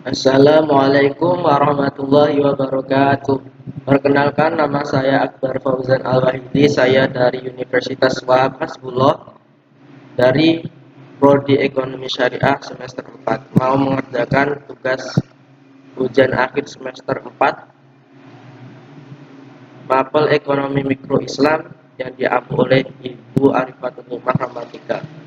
Assalamualaikum warahmatullahi wabarakatuh. Perkenalkan, nama saya Akbar Fauzan Al-Wahidi. Saya dari Universitas Wahab Hasbullah dari Prodi Ekonomi Syariah semester 4. Mau mengerjakan tugas ujian akhir semester 4 Mapel Ekonomi Mikro Islam yang diampu oleh Ibu Arifatul Nimah Rahmatika.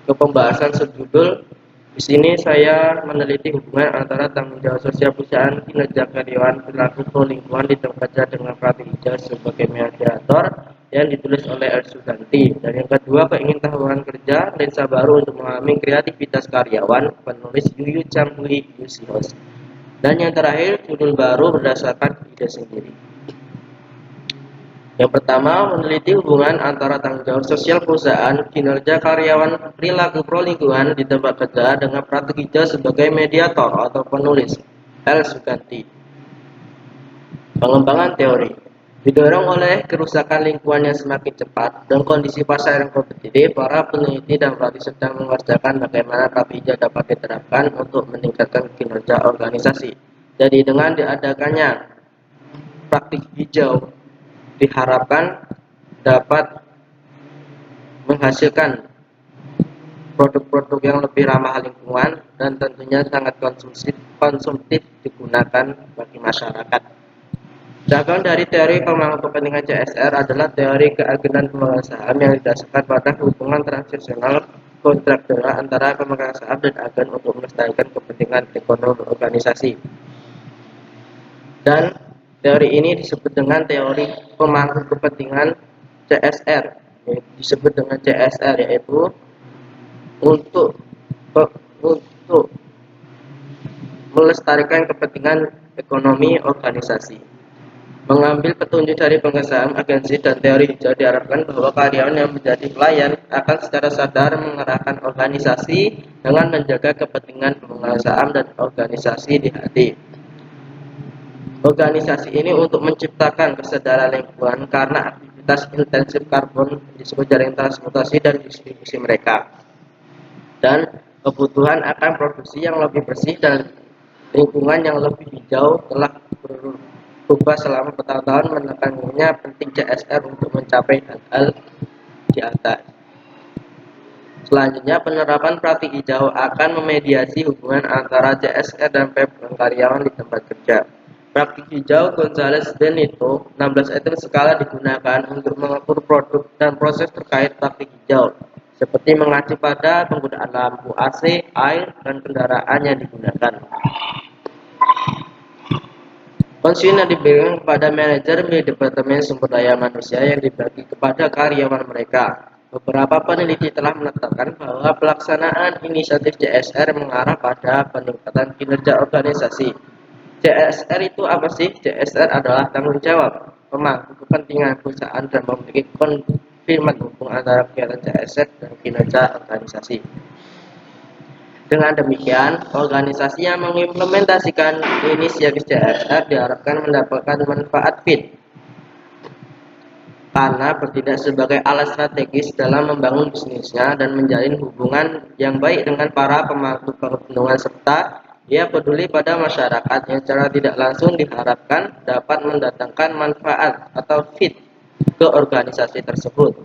Ke pembahasan subjudul, di sini saya meneliti hubungan antara tanggung jawab sosial perusahaan, kinerja karyawan, perilaku lingkungan di tempat kerja dengan Pratik Hijau sebagai mediator yang ditulis oleh El Suganti. Dan yang kedua, keingintahuan kerja, lensa baru untuk memahami kreativitas karyawan, penulis Yuyu Campui Yusihos. Dan yang terakhir, judul baru berdasarkan ide sendiri. Yang pertama, meneliti hubungan antara tanggung jawab sosial perusahaan, kinerja karyawan, perilaku pro lingkungan di tempat kerja dengan Pratik Hijau sebagai mediator atau penulis. El Suganti. Pengembangan teori didorong oleh kerusakan lingkungan yang semakin cepat dan kondisi pasar yang kompetitif. Para peneliti dan pelatih sedang mengerjakan bagaimana Pratik Hijau dapat diterapkan untuk meningkatkan kinerja organisasi. Jadi dengan diadakannya Pratik Hijau diharapkan dapat menghasilkan produk-produk yang lebih ramah lingkungan dan tentunya sangat konsumtif digunakan bagi masyarakat. Cabang dari teori pembangunan kepentingan CSR adalah teori keagenan pemegang saham yang didasarkan pada hubungan transaksional kontraktual antara pemegang saham dan agen untuk melestarikan kepentingan ekonomi organisasi. Dan teori ini disebut dengan teori pemangku kepentingan CSR, disebut dengan CSR yaitu untuk melestarikan kepentingan ekonomi organisasi. Mengambil petunjuk dari pemegang saham, agensi, dan teori hijau, diharapkan bahwa karyawan yang menjadi pelayan akan secara sadar mengerahkan organisasi dengan menjaga kepentingan pemegang saham dan organisasi di hati. Organisasi ini untuk menciptakan kesadaran lingkungan karena aktivitas intensif karbon disebut jaring transportasi dan distribusi mereka, dan kebutuhan akan produksi yang lebih bersih dan lingkungan yang lebih hijau telah berubah selama bertahun-tahun. Menekannya penting CSR untuk mencapai hal-hal di atas. Selanjutnya, penerapan praktik hijau akan memediasi hubungan antara CSR dan karyawan di tempat kerja. Praktik hijau Gonzales de Nito 16 item skala digunakan untuk mengukur produk dan proses terkait praktik hijau, seperti mengacu pada penggunaan lampu AC, air, dan kendaraan yang digunakan. Pensiun yang diberikan kepada manajer milik Departemen Sumber Daya Manusia yang dibagi kepada karyawan mereka. Beberapa peneliti telah menetapkan bahwa pelaksanaan inisiatif CSR mengarah pada peningkatan kinerja organisasi. CSR itu apa sih? CSR adalah tanggung jawab pemangku kepentingan perusahaan dan memiliki konfirman hubungan antara kegiatan CSR dan kinerja organisasi. Dengan demikian, organisasi yang mengimplementasikan inisiatif CSR diharapkan mendapatkan manfaat fit karena bertindak sebagai alat strategis dalam membangun bisnisnya dan menjalin hubungan yang baik dengan para pemangku kepentingan serta ia peduli pada masyarakat yang secara tidak langsung diharapkan dapat mendatangkan manfaat atau fit ke organisasi tersebut.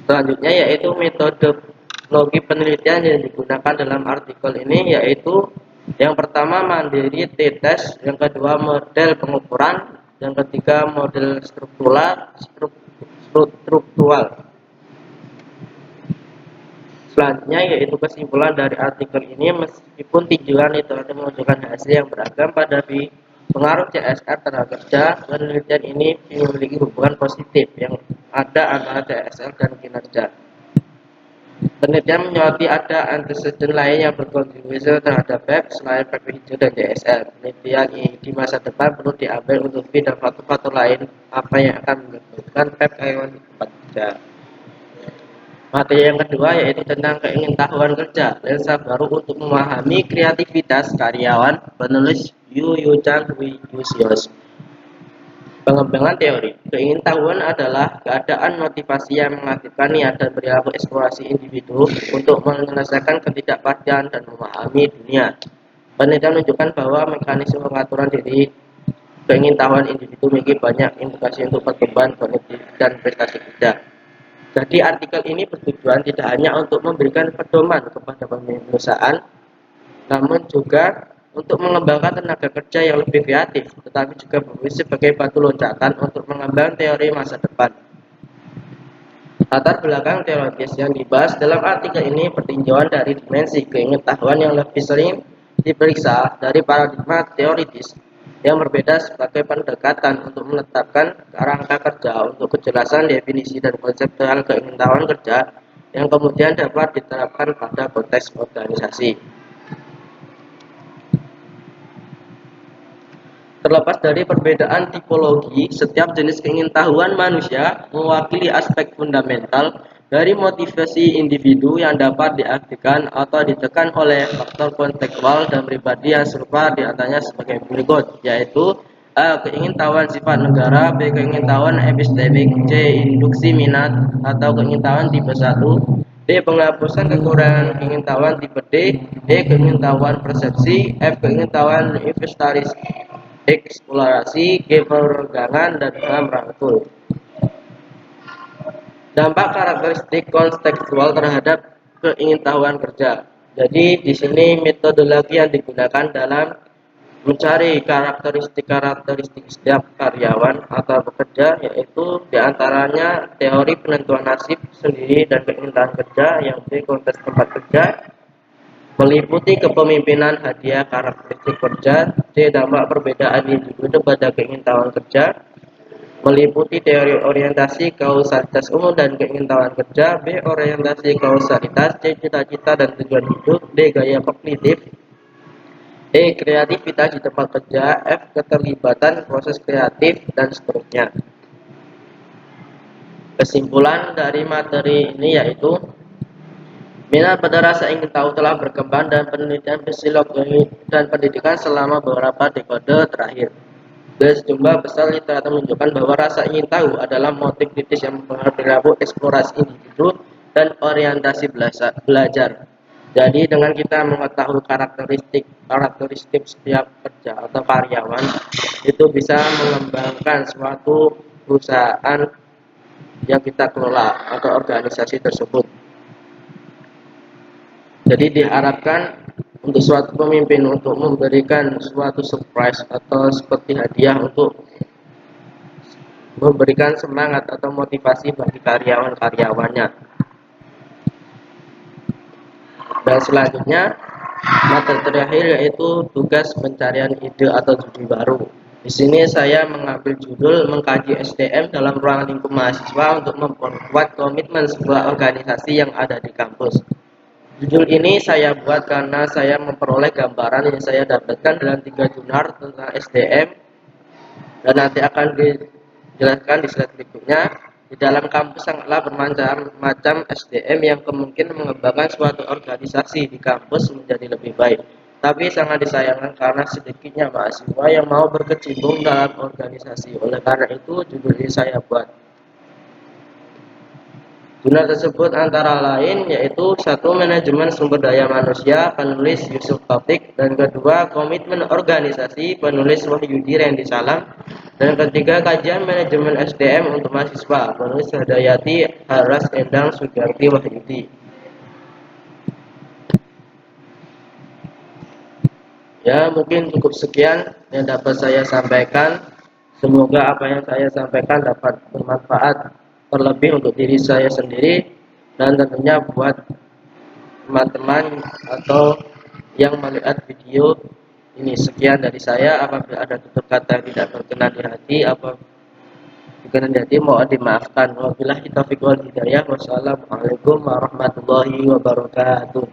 Selanjutnya yaitu metodologi penelitian yang digunakan dalam artikel ini, yaitu yang pertama mandiri t-test, yang kedua model pengukuran, yang ketiga model struktural. Selanjutnya yaitu kesimpulan dari artikel ini, meskipun tujuan itu ada menunjukkan hasil yang beragam pada pengaruh CSR terhadap kerja, penelitian ini memiliki hubungan positif yang ada antara CSR dan kinerja. Penelitian menyoroti ada anteseden lain yang berkontribusi terhadap PEP selain PEP hijau dan CSR. Penelitian ini di masa depan perlu diambil untuk dan faktor-faktor lain apa yang akan menyebabkan PEP karyawan di tempat kerja. Materi yang kedua yaitu tentang keingintahuan kerja, lensa baru untuk memahami kreativitas karyawan, penulis Yu Chang Hui Yusios. Pengembangan teori. Keingintahuan adalah keadaan motivasi yang mengaktifkan niat dan perilaku eksplorasi individu untuk menyelesaikan ketidakpastian dan memahami dunia. Penelitian menunjukkan bahwa mekanisme pengaturan diri keingintahuan individu memiliki banyak implikasi untuk pertumbuhan kognitif dan prestasi kerja. Jadi artikel ini bertujuan tidak hanya untuk memberikan pedoman kepada pemimpin perusahaan, namun juga untuk mengembangkan tenaga kerja yang lebih kreatif, tetapi juga berfungsi sebagai batu loncatan untuk mengembangkan teori masa depan. Latar belakang teologis yang dibahas dalam artikel ini bertinjauan dari dimensi keingintahuan yang lebih sering diperiksa dari paradigma teoritis yang berbeda sebagai pendekatan untuk menetapkan kerangka kerja untuk kejelasan definisi dan konseptual keingintahuan kerja yang kemudian dapat diterapkan pada konteks organisasi. Terlepas dari perbedaan tipologi, setiap jenis keingintahuan manusia mewakili aspek fundamental dari motivasi individu yang dapat diaktifkan atau ditekan oleh faktor kontekstual dan pribadi yang serupa di antaranya sebagai berikut, yaitu A. Keingintahuan sifat negara, B. Keingintahuan epistemik, C. Induksi minat atau keingintahuan tipe 1, D. Penghapusan kekurangan keingintahuan tipe D, E. Keingintahuan persepsi, F. Keingintahuan inventaris eksplorasi, G. Peregangan, dan H. Merangkul. Dampak karakteristik kontekstual terhadap keingintahuan kerja. Jadi di sini metodologi yang digunakan dalam mencari karakteristik-karakteristik setiap karyawan atau pekerja, yaitu diantaranya teori penentuan nasib sendiri dan keingintahuan kerja, yang di konteks tempat kerja, meliputi kepemimpinan hadiah karakteristik kerja, C. Dampak perbedaan individu pada keingintahuan kerja, meliputi teori orientasi kausalitas umum dan keingintahuan kerja, B. Orientasi kausalitas, C. Cita-cita dan tujuan hidup, D. Gaya kognitif, E. Kreativitas di tempat kerja, F. Keterlibatan proses kreatif, dan seterusnya. Kesimpulan dari materi ini yaitu minat pada rasa ingin tahu telah berkembang dan penelitian psikologi dan pendidikan selama beberapa dekade terakhir. Sejumlah besar literatur menunjukkan bahwa rasa ingin tahu adalah motif kritis yang mempengaruhi perilaku eksplorasi individu dan orientasi belajar. Jadi dengan kita mengetahui karakteristik setiap kerja atau karyawan, itu bisa mengembangkan suatu perusahaan yang kita kelola atau organisasi tersebut. Jadi diharapkan untuk suatu pemimpin untuk memberikan suatu surprise atau seperti hadiah untuk memberikan semangat atau motivasi bagi karyawan-karyawannya. Dan selanjutnya materi terakhir yaitu tugas pencarian ide atau judul baru. Di sini saya mengambil judul mengkaji SDM dalam ruang lingkup mahasiswa untuk memperkuat komitmen sebuah organisasi yang ada di kampus. Judul ini saya buat karena saya memperoleh gambaran yang saya dapatkan dalam 3 jurnal tentang SDM, dan nanti akan dijelaskan di slide berikutnya. Di dalam kampus sangatlah bermacam-macam SDM yang kemungkinan mengembangkan suatu organisasi di kampus menjadi lebih baik. Tapi sangat disayangkan karena sedikitnya mahasiswa yang mau berkecimpung dalam organisasi. Oleh karena itu judul ini saya buat. Jurnal tersebut antara lain yaitu satu manajemen sumber daya manusia penulis Yusuf Taufik, dan kedua komitmen organisasi penulis Wahyudi Randy Salam, dan ketiga kajian manajemen SDM untuk mahasiswa penulis Hadayati Haras Endang Sugarti Wahyudi. Ya mungkin cukup sekian yang dapat saya sampaikan. Semoga apa yang saya sampaikan dapat bermanfaat terlebih untuk diri saya sendiri dan tentunya buat teman-teman atau yang melihat video ini. Sekian dari saya. Apabila ada tutur kata yang tidak berkenan di hati, berkenan di hati mohon dimaafkan. Wabillahi taufiq wal hidayah. Wassalamualaikum warahmatullahi wabarakatuh.